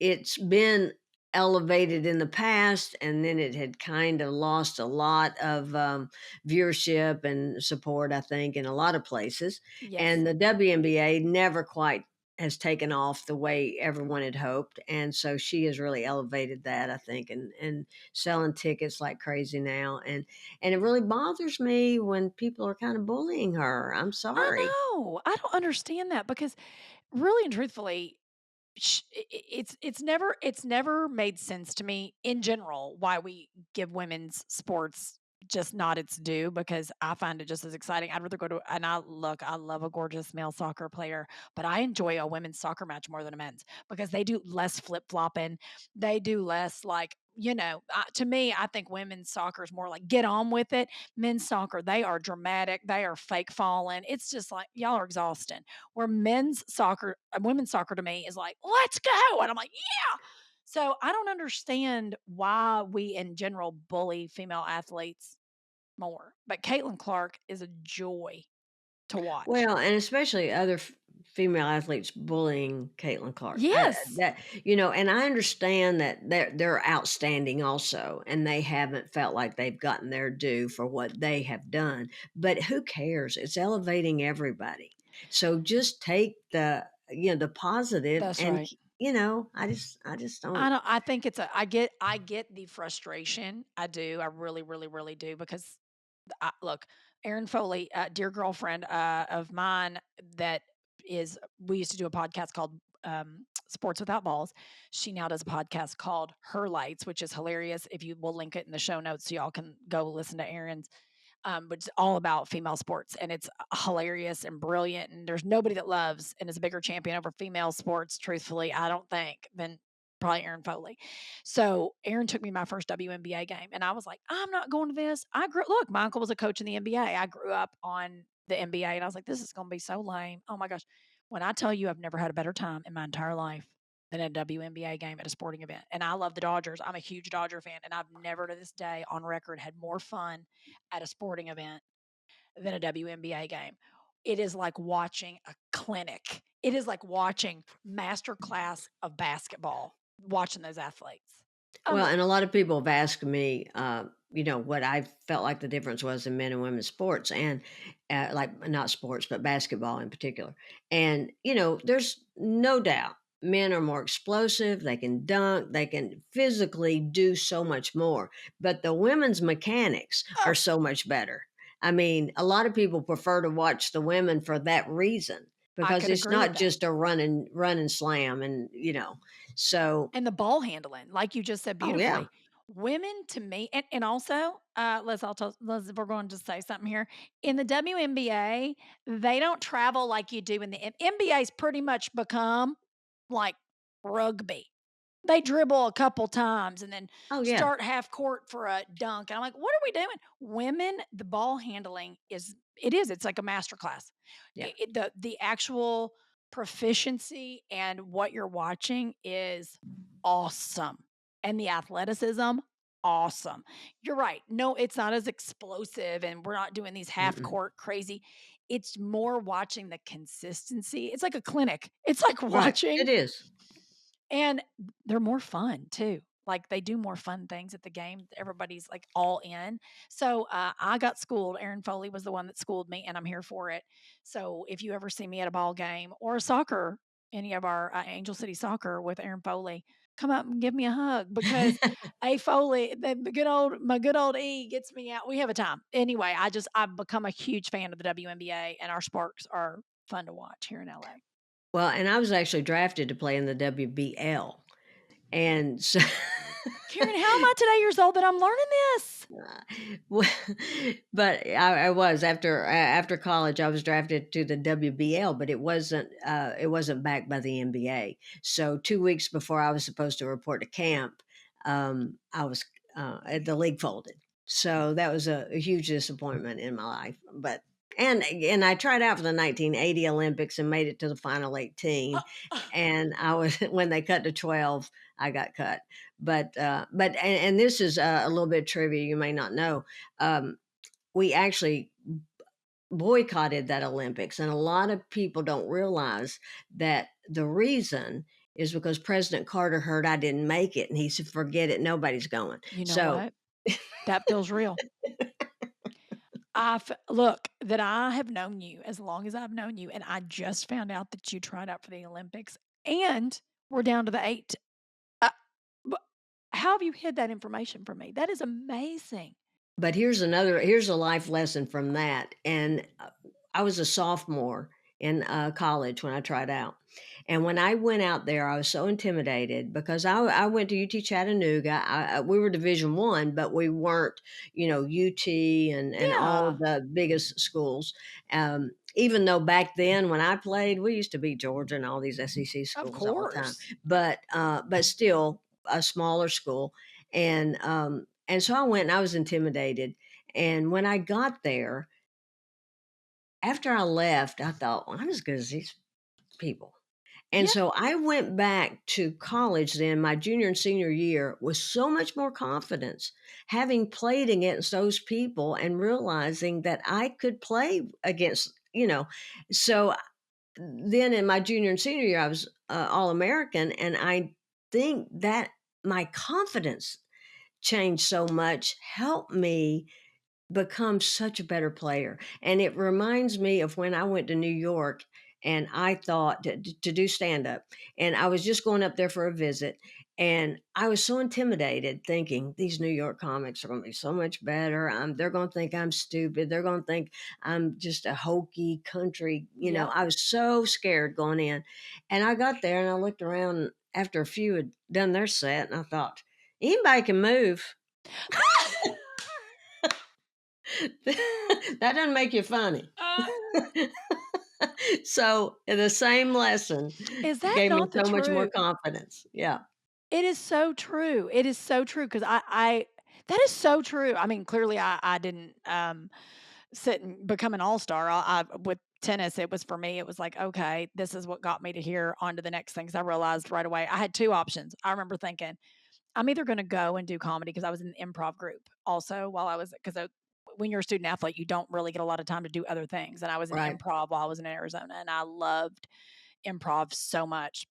it's been elevated in the past, and then it had kind of lost a lot of viewership and support, I think, in a lot of places. yes. And the WNBA never quite has taken off the way everyone had hoped, and so she has really elevated that, I think, and selling tickets like crazy now, and it really bothers me when people are kind of bullying her. I'm I sorry. know. I don't understand that because really and truthfully, it's never made sense to me in general why we give women's sports just not its due because I find it just as exciting. I'd rather go to and I love a gorgeous male soccer player, but I enjoy a women's soccer match more than a men's because they do less flip flopping. They do less like to me, I think women's soccer is more like get on with it. Men's soccer, they are dramatic, they are fake falling. It's just like y'all are exhausting. Where men's soccer women's soccer to me is like, "Let's go," and I'm like, "Yeah." So, I don't understand why we in general bully female athletes more, but Caitlin Clark is a joy to watch. Well, and especially other female athletes bullying Caitlin Clark. Yes. And I understand that they're outstanding also, and they haven't felt like they've gotten their due for what they have done. But who cares? It's elevating everybody. So just take the positive, That's and right. I just don't. I think it's a I get the frustration. I do. I really, really, really do because look, Erin Foley, dear girlfriend of mine, that we used to do a podcast called Sports Without Balls. She now does a podcast called Her Lights, which is hilarious. If you will link it in the show notes so y'all can go listen to Erin's. But it's all about female sports and it's hilarious and brilliant. And there's nobody that loves and is a bigger champion over female sports, truthfully, I don't think, than probably Erin Foley. So Erin took me my first WNBA game, and I was like, I'm not going to this. Look, my uncle was a coach in the NBA. I grew up on the NBA, and I was like, this is going to be so lame. Oh my gosh. When I tell you I've never had a better time in my entire life than a WNBA game at a sporting event. And I love the Dodgers. I'm a huge Dodger fan, and I've never to this day on record had more fun at a sporting event than a WNBA game. It is like watching a clinic. It is like watching master class of basketball, watching those athletes. Well, and a Unbelievable. lot of people have asked me, what I felt like the difference was in men and women's sports, and like not sports, but basketball in particular. And there's no doubt men are more explosive. They can dunk. They can physically do so much more. But the women's mechanics are Oh, so much better. I mean, a lot of people prefer to watch the women for that reason I because could it's agree with not that. just a run and slam, and so. And the ball handling, like you just said Oh yeah. beautifully. Women to me, and also, we're going to say something here. In the WNBA, they don't travel like you do in the NBA's pretty much become like rugby. They dribble a couple times and then Oh, yeah. start half court for a dunk. And I'm like, what are we doing? Women, the ball handling it's like a master class. Yeah. The actual proficiency and what you're watching is awesome. And the athleticism, awesome. You're right. No, it's not as explosive and we're not doing these half Mm-mm. court crazy. It's more watching the consistency. It's like a clinic. It's like Right. watching It is. and they're more fun too. Like, they do more fun things at the game. Everybody's, like, all in. So, I got schooled. Aaron Foley was the one that schooled me, and I'm here for it. So, if you ever see me at a ball game or a soccer, any of our, Angel City Soccer with Aaron Foley, come up and give me a hug because A. Foley, the good old my good old E gets me out. We have a time. Anyway, I've become a huge fan of the WNBA, and our Sparks are fun to watch here in LA. Well, and I was actually drafted to play in the WBL, and so Karen, how am I today years old that I'm learning this? well, but I was after college, I was drafted to the WBL, but it wasn't backed by the NBA. So 2 weeks before I was supposed to report to camp, I was the league folded. So that was a huge disappointment in my life. But and I tried out for the 1980 Olympics and made it to the final 18. And I was when they cut to 12, I got cut. But this is a little bit of trivia you may not know. We actually boycotted that Olympics, and a lot of people don't realize that the reason is because President Carter heard I didn't make it, and he said, "Forget it, nobody's going." You know So what? That feels real. Look, that I have known you as long as I've known you, and I just found out that you tried out for the Olympics, and we're down to the 8. Uh, b How have you hid that information from me? That is amazing. But here's a life lesson from that, and, I was a sophomore in, college when I tried out, and when I went out there, I was so intimidated because I went to UT Chattanooga. We were Division I, but we weren't, UT and all Yeah, the biggest schools, even though back then when I played, we used to beat Georgia and all these SEC of schools all the time, course. but still a smaller school, and so I went and I was intimidated. And when I got there, after I left, I thought, well, I'm as good as these people. And Yeah, so I went back to college then, my junior and senior year, with so much more confidence, having played against those people and realizing that I could play against, So then in my junior and senior year, I was All American. And I think that my confidence changed so much, helped me become such a better player. And it reminds me of when I went to New York and I thought to do stand up. And I was just going up there for a visit. And I was so intimidated thinking these New York comics are going to be so much better. They're going to think I'm stupid. They're going to think I'm just a hokey country. yep. I was so scared going in. And I got there and I looked around after a few had done their set and I thought, anybody can move. That doesn't make you funny. Uh, So, the same lesson is that gave me not the so much more truth? confidence. Yeah, It is so true. It is so true because I that is so true. I mean, clearly I didn't sit and become an all-star. With tennis, it was for me, it was like, okay, this is what got me to here on to the next thing. 'Cause I realized right away I had two options. I remember thinking, I'm either going to go and do comedy because I was in the improv group also while I was because when you're a student athlete, you don't really get a lot of time to do other things. And I was in right. improv while I was in Arizona, and I loved improv so much.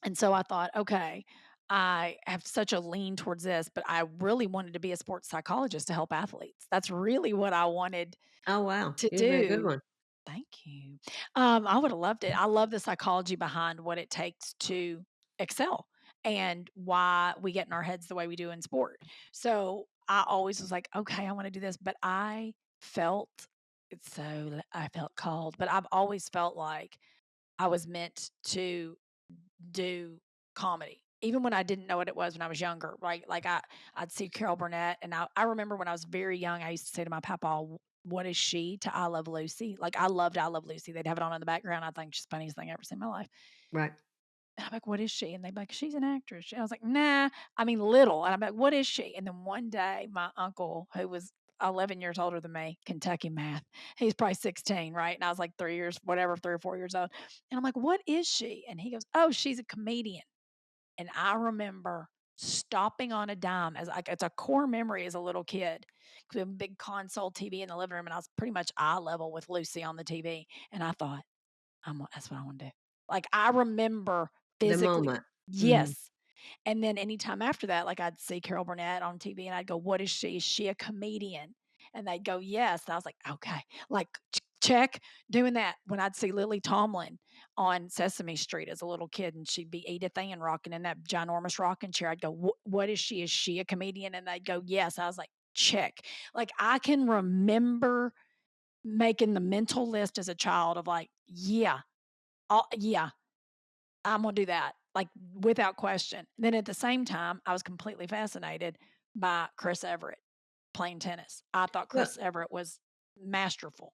And so I thought, okay, I have such a lean towards this, but I really wanted to be a sports psychologist to help athletes. That's really what I wanted Oh, wow. to You'd be a good do. one. Thank you. I would have loved it. I love the psychology behind what it takes to excel and why we get in our heads the way we do in sport. So I always was like, okay, I want to do this, but felt I felt called, but I've always felt like I was meant to do comedy. Even when I didn't know what it was when I was younger, right? Like I'd see Carol Burnett, and I remember when I was very young, I used to say to my papa, "What is she to I Love Lucy?" Like I loved I Love Lucy. They'd have it on in the background. I think she's the funniest thing I ever seen in my life. Right. And I'm like, "What is she?" And they'd be like, "She's an actress." And I was like, "Nah." I mean, little. And I'm like, "What is she?" And then one day, my uncle, who was 11 years older than me, Kentucky math, he's probably 16, right? And I was like 3 years, whatever, 3 or 4 years old. And I'm like, "What is she?" And he goes, "Oh, she's a comedian." And I remember stopping on a dime as like it's a core memory as a little kid. 'Cause we have a big console TV in the living room, and I was pretty much eye level with Lucy on the TV. And I thought, that's what I want to do. Like I remember The physically, moment. Mhm. yes. And then anytime after that, like I'd see Carol Burnett on TV and I'd go, "What is she? Is she a comedian?" And they'd go, "Yes." And I was like, "Okay." Like check doing that when I'd see Lily Tomlin on Sesame Street as a little kid and she'd be Edith Ann rocking in that ginormous rocking chair. I'd go, "What is she? Is she a comedian?" And they'd go, "Yes." I was like, check. Like I can remember making the mental list as a child of like, yeah, yeah, I'm gonna do that, like, without question. Then at the same time, I was completely fascinated by Chris Everett playing tennis. I thought Well, Chris Everett was masterful.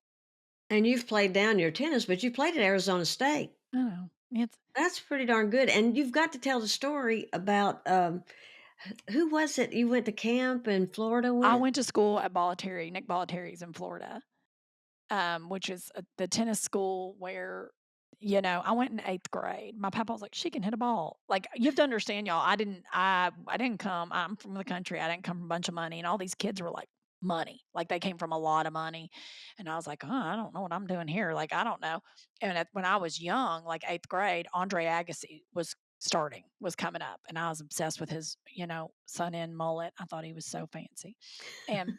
and you've played down your tennis, but you played at Arizona State. I don't know. It's That's pretty darn good, and you've got to tell the story about, who was it you went to camp in Florida I with? went to school at Bollettieri, Nick Bollettieri's in Florida. Which is the tennis school where, I went in 8th grade. My papa was like, "She can hit a ball." Like, you have to understand, y'all, I didn't come I'm from the country, I didn't come from a bunch of money, and all these kids were, like, money. Like, they came from a lot of money, and I was like, I don't know what I'm doing here." Like, I don't know. And when I was young, like 8th grade, Andre Agassi was coming up, and I was obsessed with his, sun-in mullet. I thought he was so fancy. And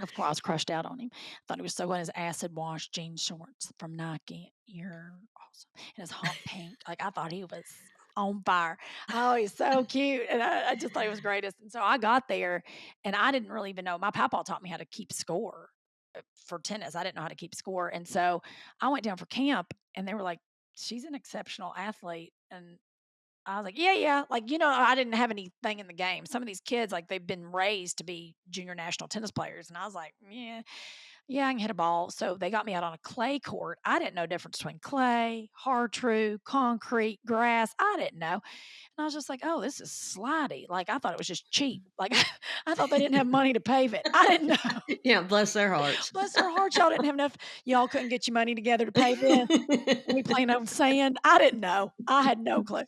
of course, I was crushed out on him. Thought he was so good. His acid wash jean shorts from Nike. You're awesome. And his hot pink. Like I thought he was on fire. Oh, he's so cute. And I just thought he was greatest. And so I got there and I didn't really even know. My papa taught me how to keep score for tennis. I didn't know how to keep score. And so I went down for camp and they were like, "She's an exceptional athlete." And I was like, "Yeah, yeah." Like, I didn't have anything in the game. Some of these kids, like, they've been raised to be junior national tennis players. And I was like, "Yeah, yeah, I can hit a ball." So they got me out on a clay court. I didn't know the difference between clay, hard true, concrete, grass. I didn't know. And I was just like, "Oh, this is slidey." Like, I thought it was just cheap. Like, I thought they didn't have money to pave it. I didn't know. Yeah, bless their hearts. Bless their hearts, y'all didn't have enough. Y'all couldn't get your money together to pave this. We playing on sand. I didn't know. I had no clue.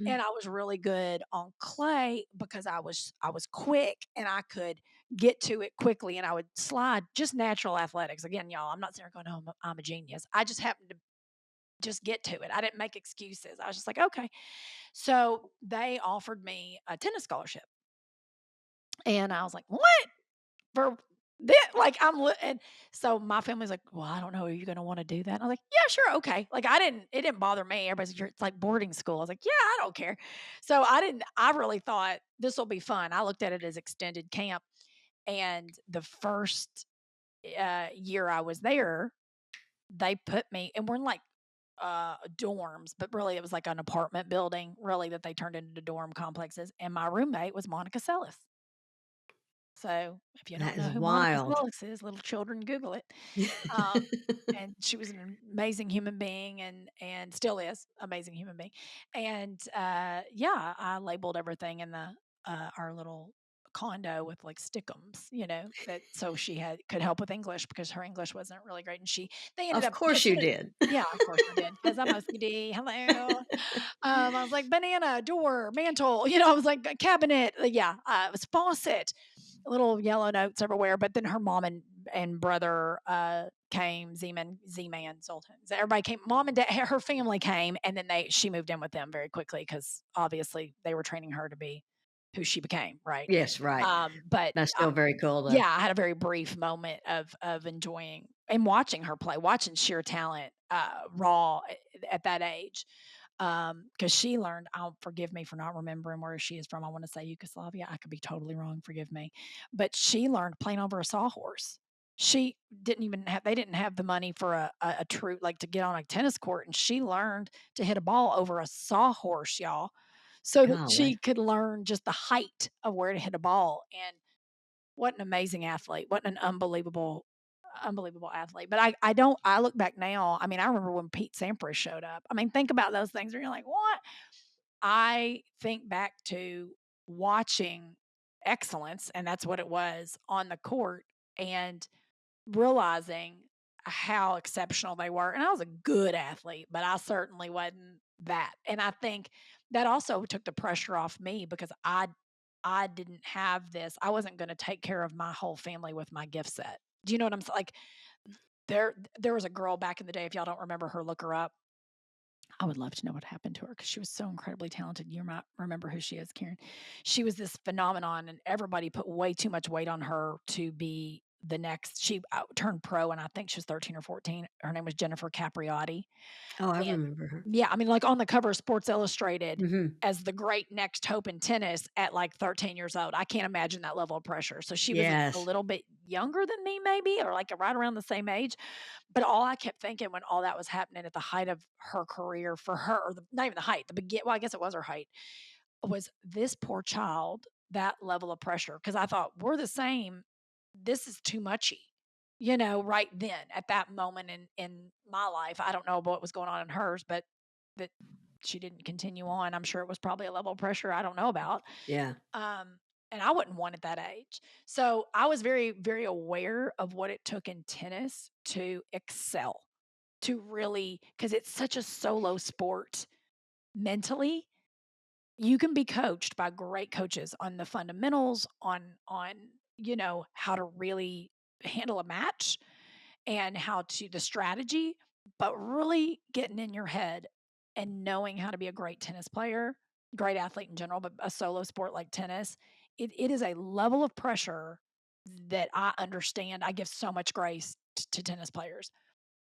And I was really good on clay because I was quick and I could get to it quickly and I would slide just natural athletics. Again, y'all, I'm not sitting there going, "Oh, I'm a genius." I just happened to just get to it. I didn't make excuses. I was just like, "Okay." So they offered me a tennis scholarship. And I was like, "What? For that?" Like and so my family's like, "Well, I don't know. Are you gonna want to do that?" And I was like, "Yeah, sure, okay." Like it didn't bother me. Everybody's like, It's like boarding school." I was like, "Yeah, I don't care." So I really thought this will be fun. I looked at it as extended camp. And the first year I was there, they put me, and we're in like dorms, but really it was like an apartment building, really, that they turned into dorm complexes. And my roommate was Monica Seles. So, if you don't That know is who Monica wild. Seles is, little children, Google it. Um, and she was an amazing human being and still is amazing human being. And, yeah, I labeled everything in our little condo with, like, stickums, that so she could help with English because her English wasn't really great, and they ended Of up yeah, course she you ended did. yeah, of course I did, because 'cause I'm OCD, hello. I was like, "Banana, door, mantle," I was like, "Cabinet," yeah, it was faucet, little yellow notes everywhere. But then her mom and brother came, Z-Man, Zoltan. So everybody came, mom and dad, her family came, and then she moved in with them very quickly because obviously they were training her to be who she became, right? Yes, right. But That's still very cool, though. yeah, I had a very brief moment of enjoying and watching her play, watching sheer talent, raw at that age. Because she learned, forgive me for not remembering where she is from. I want to say Yugoslavia. I could be totally wrong. Forgive me. But she learned playing over a sawhorse. She didn't even have, they didn't have the money for a true, like to get on a tennis court. And she learned to hit a ball over a sawhorse, y'all, so that Golly. she could learn just the height of where to hit a ball. And what an amazing athlete. What an unbelievable. unbelievable athlete. But I don't I look back now, I mean, I remember when Pete Sampras showed up. I mean, think about those things where you're like, "What?" I think back to watching excellence, and that's what it was on the court, and realizing how exceptional they were. And I was a good athlete, but I certainly wasn't that. And I think that also took the pressure off me because I didn't have this. I wasn't going to take care of my whole family with my gift set. Do you know what I'm saying? Like there was a girl back in the day, if y'all don't remember her, look her up. I would love to know what happened to her because she was so incredibly talented. You might remember who she is, Karen. She was this phenomenon, and everybody put way too much weight on her to be the next. She turned pro, and I think she was 13 or 14. Her name was Jennifer Capriati. Oh, I And remember her. yeah, I mean, like on the cover of Sports Illustrated Mhm. as the great next hope in tennis at like 13 years old. I can't imagine that level of pressure. So she was a Yes. little bit younger than me, maybe, or like right around the same age. But all I kept thinking when all that was happening at the height of her career for her, or not even the height, the begin well, I guess it was her height, was this poor child, that level of pressure. Because I thought, "We're the same. This is too muchy." Right then at that moment in my life. I don't know what was going on in hers, but that she didn't continue on. I'm sure it was probably a level of pressure I don't know about. Yeah. Um, and I wouldn't want at that age. So I was very, very aware of what it took in tennis to excel, to really, because it's such a solo sport mentally. You can be coached by great coaches on the fundamentals, on how to really handle a match and how to the strategy, but really getting in your head and knowing how to be a great tennis player, great athlete in general, but a solo sport like tennis, it is a level of pressure that I understand. I give so much grace to tennis players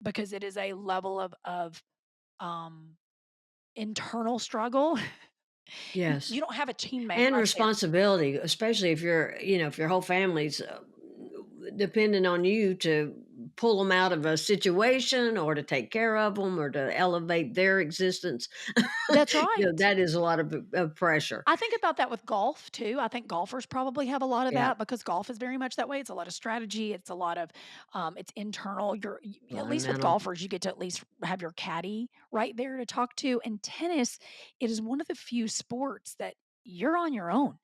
because it is a level of um, internal struggle. You Yes. don't have a teammate And right there. responsibility, especially if if your whole family's, depending on you to pull them out of a situation or to take care of them or to elevate their existence. That's right. That is a lot of pressure. I think about that with golf too. I think golfers probably have a lot of Yeah. that because golf is very much that way. It's a lot of strategy. It's a lot of, it's internal. A At lot of least with mental. golfers, you get to at least have your caddy right there to talk to. And tennis, it is one of the few sports that you're on your own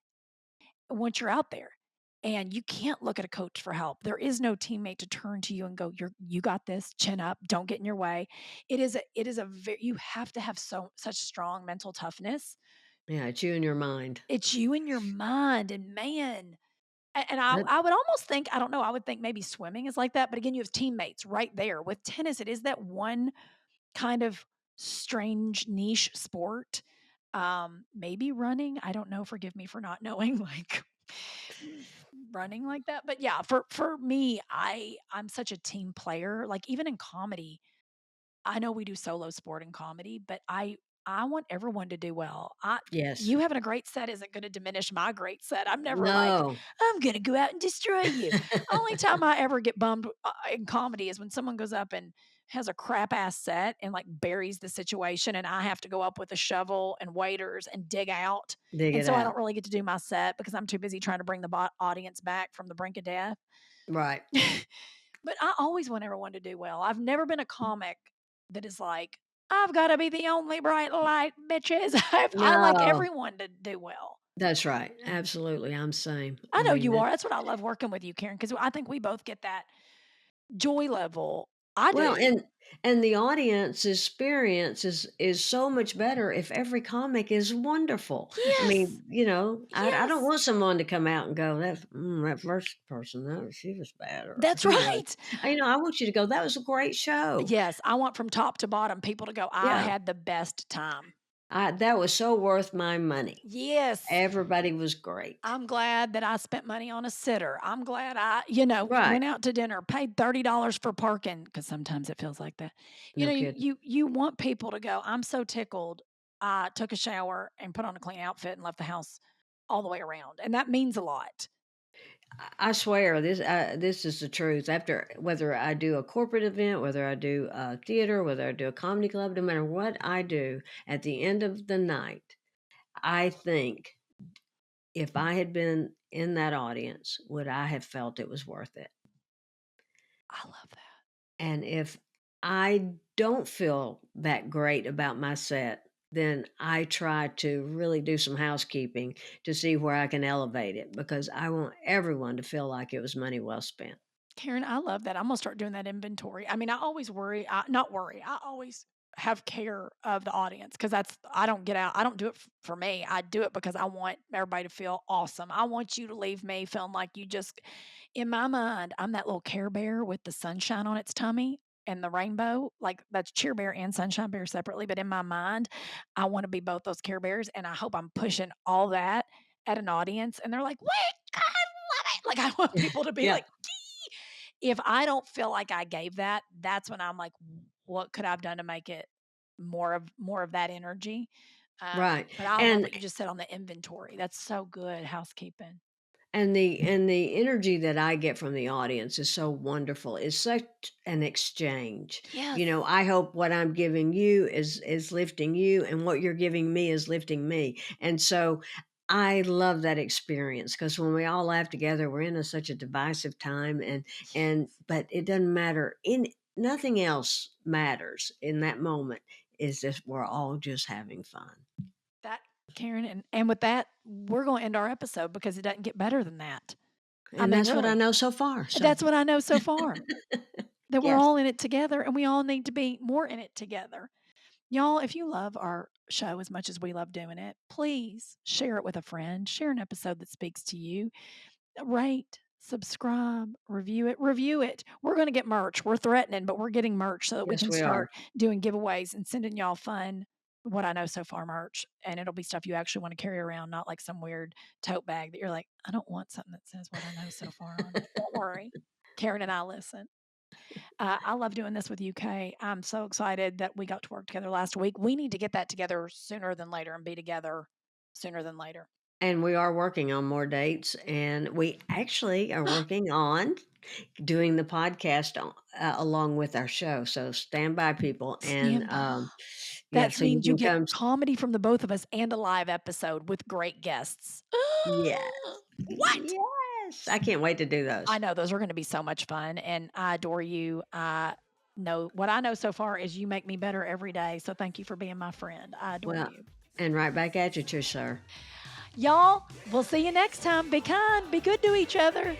once you're out there. And you can't look at a coach for help. There is no teammate to turn to you and go, You got this, chin up, don't get in your way." It is a very you have to have such strong mental toughness. Yeah, it's you in your mind. It's you and your mind, and man, and I That I would almost think, I don't know, I would think maybe swimming is like that, but again, you have teammates right there. With tennis, it is that one kind of strange niche sport. Maybe running, I don't know, forgive me for not knowing, like, running like that, but yeah, for me, I'm such a team player, like, even in comedy, I know we do solo sport and comedy, but I want everyone to do well. I yes. You having a great set isn't gonna diminish my great set. I'm never like, No. "I'm gonna go out and destroy you." Only time I ever get bummed, in comedy is when someone goes up and has a crap ass set and, like, buries the situation, and I have to go up with a shovel and waiters and dig out, Dig and it so I don't out. really get to do my set because I'm too busy trying to bring the audience back from the brink of death. Right. But I always want everyone to do well. I've never been a comic that is like, "I've gotta be the only bright light, bitches." I like No. everyone to do well. That's right. Absolutely. I'm same. I I know mean, you that are. That's what I love working with you, Karen, because I think we both get that joy level. I well, do. and the audience experience is so much better if every comic is wonderful. I Yes. mean, I don't Yes. want someone to come out and go, that first person, she was bad," or That's he was. right. I want you to go, "That was a great show." Yes, I want from top to bottom people to go, "I Yeah. had the best time." That was so worth my money. Yes. Everybody was great. I'm glad that I spent money on a sitter. I'm glad Right. went out to dinner, paid $30 for parking because sometimes it feels like that. No You kidding. you want people to go, "I'm so tickled. I took a shower and put on a clean outfit and left the house all the way around." And that means a lot. I swear this is the truth. After whether I do a corporate event, whether I do a theater, whether I do a comedy club, no matter what I do, at the end of the night, I think if I had been in that audience, would I have felt it was worth it? I love that. And if I don't feel that great about my set, then I try to really do some housekeeping to see where I can elevate it because I want everyone to feel like it was money well spent. Karen, I love that. I'm gonna start doing that inventory. I mean, I always worry, not worry. I always have care of the audience because that's I don't get out. I don't do it for me. I do it because I want everybody to feel awesome. I want you to leave me feeling like you just. In my mind, I'm that little Care Bear with the sunshine on its tummy and the rainbow. Like that's Cheer Bear and Sunshine Bear separately. But in my mind, I want to be both those Care Bears, and I hope I'm pushing all that at an audience, and they're like, "Wait, I love it!" Like I want people to be Yeah, like, if I don't feel like I gave that, that's when I'm like, what could I have done to make it more of that energy? right. But I love And what you just said on the inventory. That's so good, housekeeping. the energy that I get from the audience is so wonderful. It's such an exchange. Yes. You know, I hope what I'm giving you is lifting you and what you're giving me is lifting me. And so I love that experience because when we all laugh together, we're in such a divisive time and but it doesn't matter in nothing else matters in that moment is just we're all just having fun. That Karen, and with that, we're going to end our episode because it doesn't get better than that. I And mean, that's what I really, know so far. So that's what I know so far. That we're yes. all in it together, and we all need to be more in it together. Y'all, if you love our show as much as we love doing it, please share it with a friend. Share an episode that speaks to you. Rate, subscribe, review it. Review it. We're going to get merch. We're threatening, but we're getting merch so that we Yes, can we are. start doing giveaways and sending y'all fun, what I know so far merch. And it'll be stuff you actually want to carry around, not like some weird tote bag that you're like, I don't want something that says what I know so far on it. Don't worry. Karen and I listen. I love doing this with UK. I'm so excited that we got to work together last week. We need to get that together sooner than later and be together sooner than later. And we are working on more dates, and we actually are working on doing the podcast along with our show. So stand by, people, and Stand by. yeah, That so you means you can get come. comedy from the both of us and a live episode with great guests. Yes, What? yes, I can't wait to do I those. know those are going to be so much fun, and I adore you. I know what I know so far is you make me better every day. So thank you for being my friend. I adore Well, you. and right back at you, too, sir. Y'all, we'll see you next time. Be kind, be good to each other.